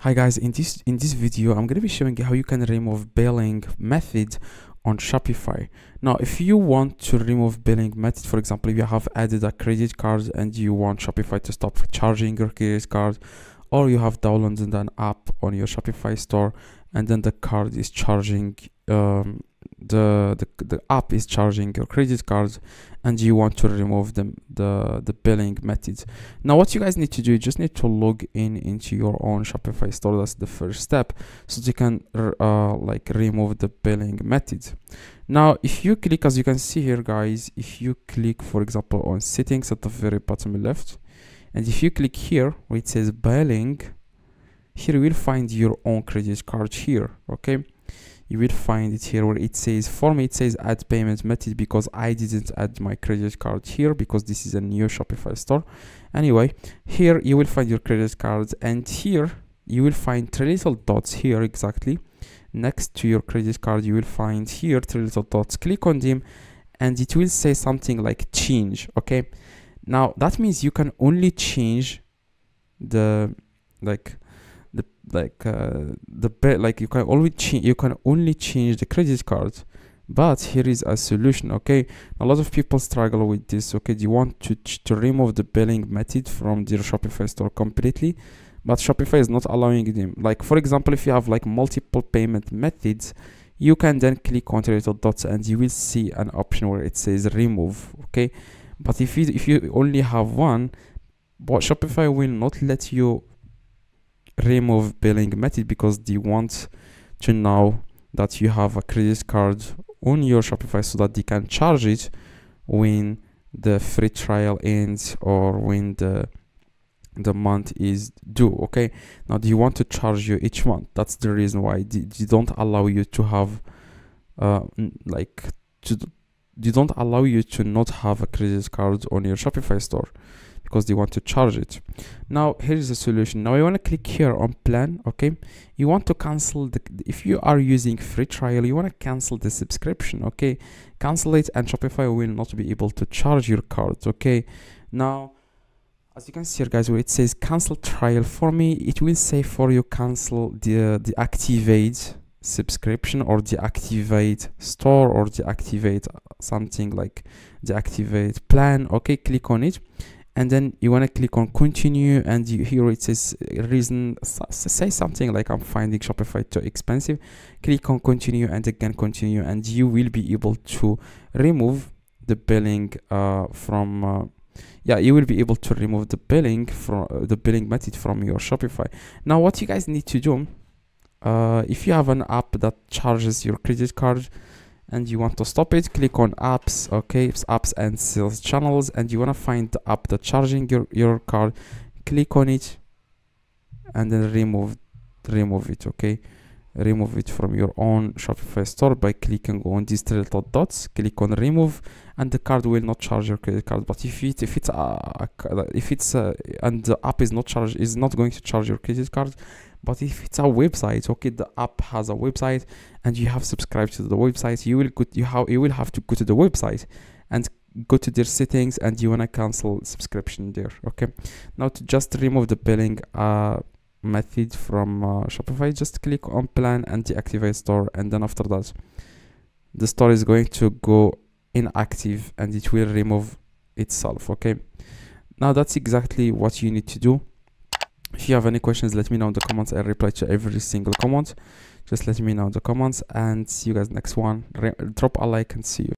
Hi guys, in this video I'm going to be showing you how you can remove billing method on Shopify. Now if you want to remove billing method, for example, if you have added a credit card and you want Shopify to stop charging your credit card, or you have downloaded an app on your Shopify store and then the card is charging the app is charging your credit card and you want to remove the billing methods. Now what you guys need to do, you just need to log in into your own Shopify store. That's the first step, so you can like remove the billing methods. Now if you click, as you can see here guys, if you click for example on settings at the very bottom left, and if you click here where it says billing, here you will find your own credit card here. Okay, you will find it here where it says, for me it says add payment method, because I didn't add my credit card here because this is a new Shopify store. Anyway, here you will find your credit cards, and here you will find three little dots here exactly next to your credit card. You will find here three little dots. Click on them and it will say something like change. Okay, now that means you can only change the you can only change the credit card. But here is a solution. Okay, a lot of people struggle with this. Okay, they want to remove the billing method from their Shopify store completely, but Shopify is not allowing them. Like for example, if you have like multiple payment methods, you can then click on the little dots and you will see an option where it says remove. Okay, but if you only have one, but Shopify will not let you remove billing method, because they want to know that you have a credit card on your Shopify so that they can charge it when the free trial ends or when the month is due. Okay, now they want to charge you each month. That's the reason why they don't allow you to have they don't allow you to not have a credit card on your Shopify store, because they want to charge it. Now here is the solution. Now you want to click here on plan. Okay, you want to cancel if you are using free trial, you want to cancel the subscription. Okay, cancel it and Shopify will not be able to charge your cards. Okay, now as you can see here guys, where it says cancel trial, for me it will say for you cancel the activate subscription or deactivate store or deactivate something like deactivate plan. Okay, click on it and then you want to click on continue, and here it says reason, say something like I'm finding Shopify too expensive. Click on continue and again continue, and you will be able to remove the billing you will be able to remove the billing from the billing method from your Shopify. Now what you guys need to do, if you have an app that charges your credit card and you want to stop it, click on apps. Okay, it's apps and sales channels, and you want to find the app that's charging your card. Click on it and then remove it. Okay, remove it from your own Shopify store by clicking on these three little dots. Click on remove, and the card will not charge your credit card. But if the app is not going to charge your credit card. But if it's a website, okay, the app has a website and you have subscribed to the website, you will have to go to the website and go to their settings, and you want to cancel subscription there. Okay, now to just remove the billing method from Shopify, just click on plan and deactivate store, and then after that the store is going to go inactive and it will remove itself. Okay, now that's exactly what you need to do. If you have any questions, let me know in the comments. I'll reply to every single comment. Just let me know in the comments, and see you guys next one. Drop a like and see you.